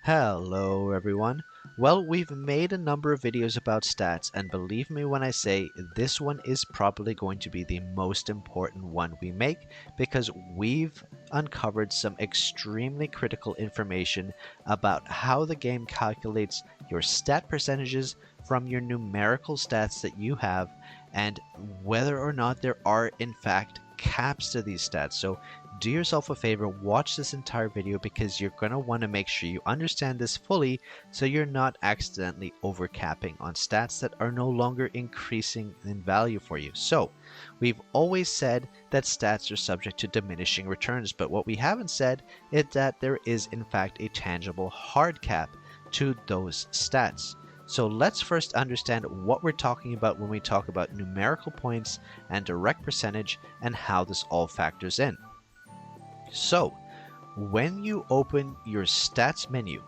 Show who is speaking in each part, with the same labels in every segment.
Speaker 1: Hello everyone. Well, we've made a number of videos about stats, and believe me when I say this one is probably going to be the most important one we make because we've uncovered some extremely critical information about how the game calculates your stat percentages from your numerical stats that you have and whether or not there are in fact caps to these stats. So do yourself a favor, watch this entire video because you're going to want to make sure you understand this fully so you're not accidentally overcapping on stats that are no longer increasing in value for you. So, we've always said that stats are subject to diminishing returns, but what we haven't said is that there is in fact a tangible hard cap to those stats. So let's first understand what we're talking about when we talk about numerical points and direct percentage and how this all factors in. So, when you open your stats menu,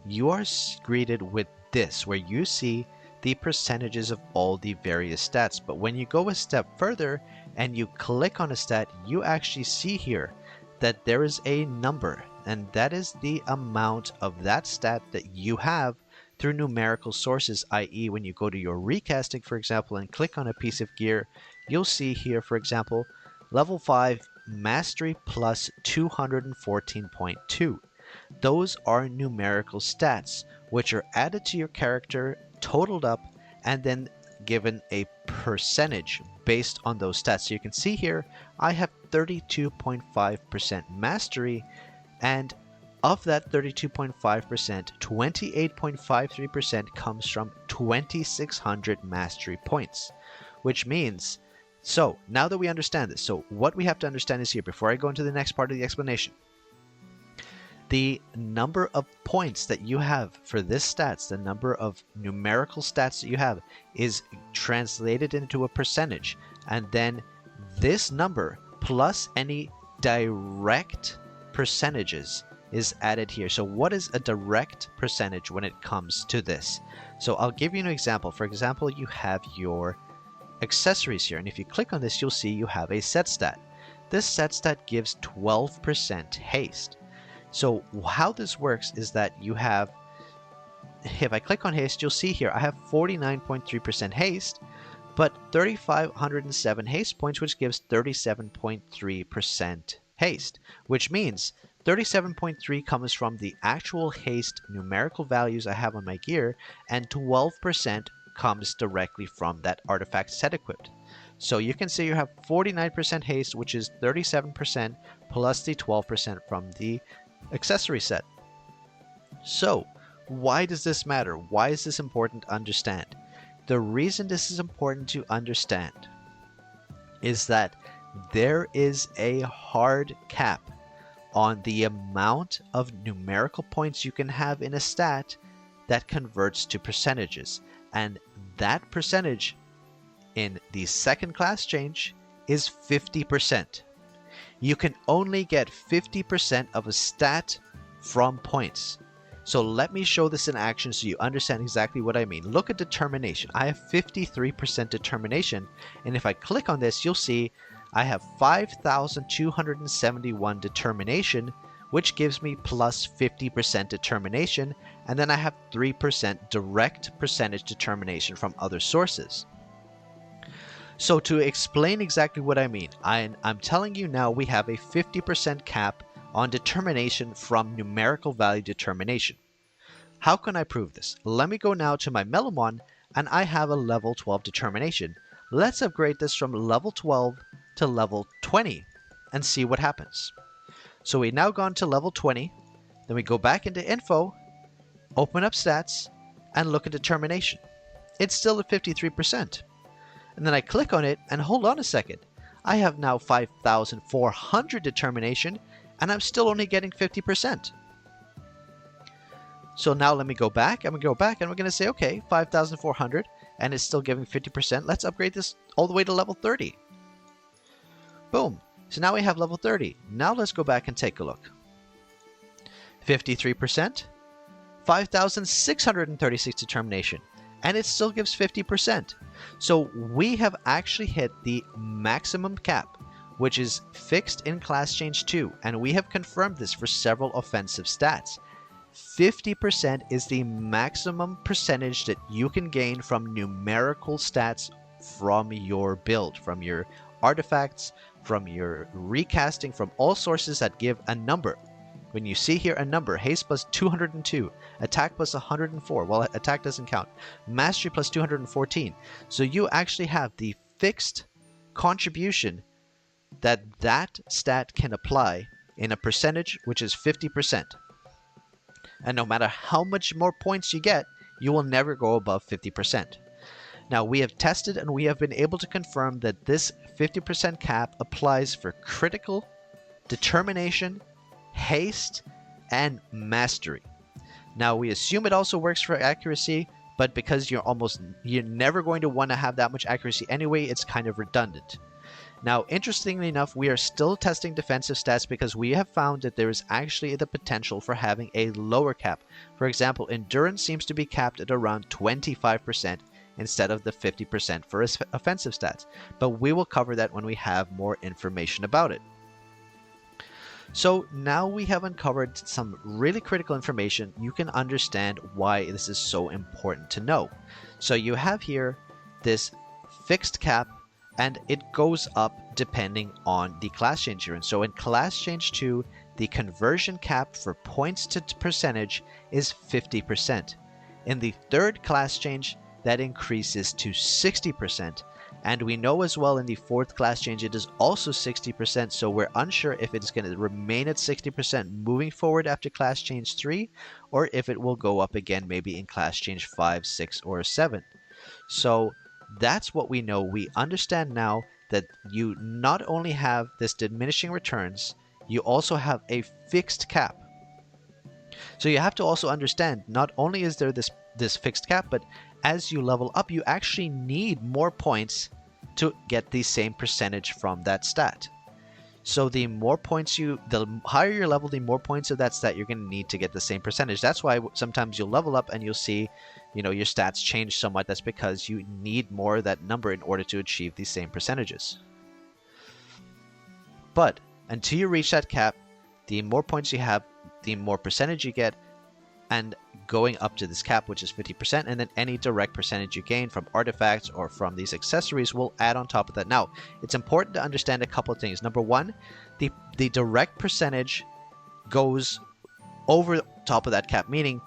Speaker 1: you are greeted with this, where you see the percentages of all the various stats. But when you go a step further and you click on a stat, you actually see here that there is a number, and that is the amount of that stat that you have through numerical sources, i.e. when you go to your recasting, for example, and click on a piece of gear, you'll see here, for example, level 5 Mastery plus 214.2. Those are numerical stats, which are added to your character, totaled up, and then given a percentage based on those stats. So you can see here, I have 32.5% mastery, and of that 32.5%, 28.53% comes from 2,600 mastery points, which means so now that we understand this, so what we have to understand is here, before I go into the next part of the explanation, the number of points that you have for this stats, the number of numerical stats that you have is translated into a percentage, and then this number plus any direct percentages is added here. So what is a direct percentage when it comes to this? So I'll give you an example. For example, you have your accessories here, and if you click on this, you'll see you have a set stat. This set stat gives 12% haste. So how this works is that you have, if I click on haste, you'll see here I have 49.3% haste, but 3,507 haste points, which gives 37.3% haste, which means 37.3 comes from the actual haste numerical values I have on my gear, and 12% comes directly from that artifact set equipped. So you can see you have 49% haste, which is 37% plus the 12% from the accessory set. So why does this matter? Why is this important to understand? The reason this is important to understand is that there is a hard cap on the amount of numerical points you can have in a stat that converts to percentages. And that percentage in the second class change is 50%. You can only get 50% of a stat from points. So let me show this in action so you understand exactly what I mean. Look at determination. I have 53% determination, and if I click on this, you'll see I have 5,271 determination, which gives me plus 50% determination, and then I have 3% direct percentage determination from other sources. So to explain exactly what I mean, I'm telling you now we have a 50% cap on determination from numerical value determination. How can I prove this? Let me go now to my Melomon, and I have a level 12 determination. Let's upgrade this from level 12 to level 20 and see what happens. So we now gone to level 20, then we go back into info, open up stats, and look at determination. It's still at 53%. And then I click on it, and hold on a second. I have now 5,400 determination, and I'm still only getting 50%. So now let me go back. I'm going to go back, and we're going to say, okay, 5,400, and it's still giving 50%. Let's upgrade this all the way to level 30. Boom. So now we have level 30. Now let's go back and take a look. 53%, 5,636 determination, and it still gives 50%. So we have actually hit the maximum cap, which is fixed in class change 2, and we have confirmed this for several offensive stats. 50% is the maximum percentage that you can gain from numerical stats from your build, from your artifacts, from your recasting, from all sources that give a number. When you see here a number, haste plus 202, attack plus 104, well, attack doesn't count, mastery plus 214. So you actually have the fixed contribution that that stat can apply in a percentage, which is 50%. And no matter how much more points you get, you will never go above 50%. Now, we have tested and we have been able to confirm that this 50% cap applies for critical, determination, haste, and mastery. Now, we assume it also works for accuracy, but because you're never going to want to have that much accuracy anyway, it's kind of redundant. Now, interestingly enough, we are still testing defensive stats because we have found that there is actually the potential for having a lower cap. For example, endurance seems to be capped at around 25% instead of the 50% for offensive stats, but we will cover that when we have more information about it. So now we have uncovered some really critical information. You can understand why this is so important to know. So you have here this fixed cap, and it goes up depending on the class change you're in. So in class change 2, the conversion cap for points to percentage is 50%. In the third class change, that increases to 60%. And we know as well in the fourth class change it is also 60%, so we're unsure if it's going to remain at 60% moving forward after class change 3, or if it will go up again maybe in class change 5, 6, or 7. So that's what we know. We understand now that you not only have this diminishing returns, you also have a fixed cap. So you have to also understand, not only is there this fixed cap, but as you level up, you actually need more points to get the same percentage from that stat. So the higher your level, the more points of that stat you're going to need to get the same percentage. That's why sometimes you'll level up and you'll see, your stats change somewhat. That's because you need more of that number in order to achieve these same percentages. But until you reach that cap, the more points you have, the more percentage you get, and going up to this cap, which is 50%, and then any direct percentage you gain from artifacts or from these accessories will add on top of that. Now, it's important to understand a couple of things. Number one, the direct percentage goes over top of that cap, meaning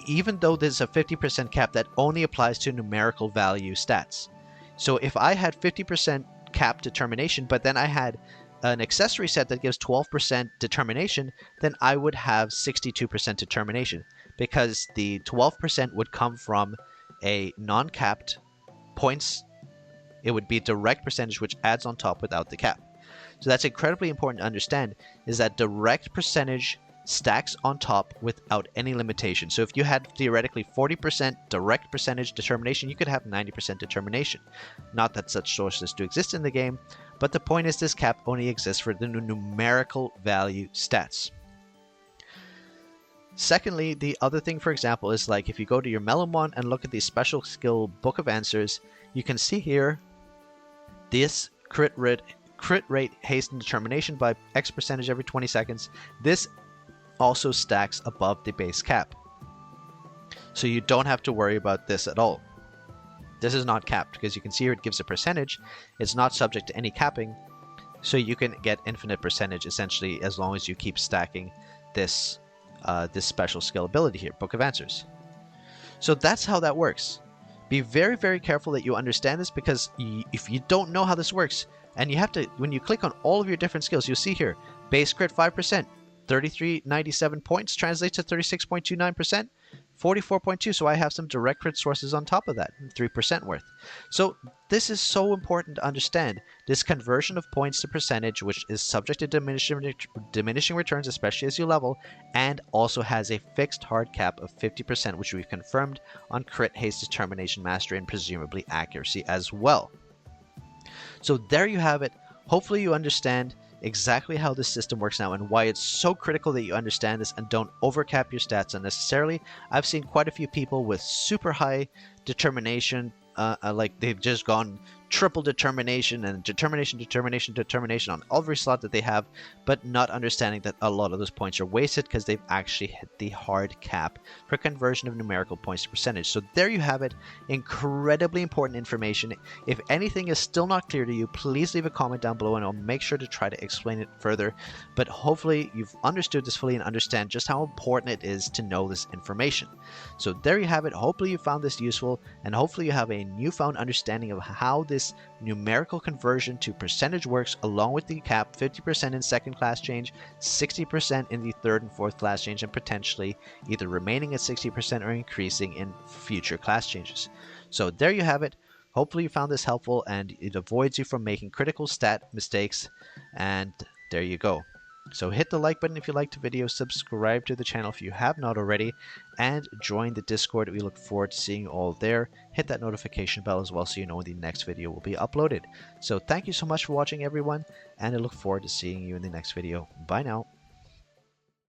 Speaker 1: even though there's a 50% cap, that only applies to numerical value stats. So if I had 50% cap determination, but then I had an accessory set that gives 12% determination, then I would have 62% determination, because the 12% would come from a non-capped points. It would be direct percentage, which adds on top without the cap. So that's incredibly important to understand, is that direct percentage stacks on top without any limitation. So if you had theoretically 40% direct percentage determination, you could have 90% determination. Not that such sources do exist in the game, but the point is this cap only exists for the numerical value stats. Secondly, the other thing, for example, is like if you go to your Melomon and look at the special skill book of answers, you can see here this crit rate, haste, and determination by X percentage every 20 seconds. This also stacks above the base cap. So you don't have to worry about this at all. This is not capped, because you can see here it gives a percentage. It's not subject to any capping, so you can get infinite percentage essentially as long as you keep stacking this special skill ability here, Book of Answers. So that's how that works. Be very, very careful that you understand this, because if you don't know how this works, and you have to, when you click on all of your different skills, you'll see here, base crit 5%, 3397 points translates to 36.29%, 44.2. So I have some direct crit sources on top of that, 3% worth. So this is so important to understand. This conversion of points to percentage, which is subject to diminishing returns, especially as you level, and also has a fixed hard cap of 50%, which we've confirmed on crit, haste, determination, mastery, and presumably accuracy as well. So there you have it. Hopefully you understand exactly how this system works now and why it's so critical that you understand this and don't overcap your stats unnecessarily. I've seen quite a few people with super high determination, like they've just gone triple determination and determination on every slot that they have, but not understanding that a lot of those points are wasted because they've actually hit the hard cap for conversion of numerical points to percentage. So there you have it. Incredibly important information. If anything is still not clear to you, please leave a comment down below and I'll make sure to try to explain it further. But hopefully you've understood this fully and understand just how important it is to know this information. So there you have it. Hopefully you found this useful, and hopefully you have a newfound understanding of how this numerical conversion to percentage works, along with the cap 50% in second class change, 60% in the third and fourth class change, and potentially either remaining at 60% or increasing in future class changes. So there you have it. Hopefully you found this helpful and it avoids you from making critical stat mistakes. And there you go. So hit the like button if you liked the video, subscribe to the channel if you have not already, and join the Discord. We look forward to seeing you all there. Hit that notification bell as well so you know when the next video will be uploaded. So thank you so much for watching, everyone, and I look forward to seeing you in the next video. Bye now.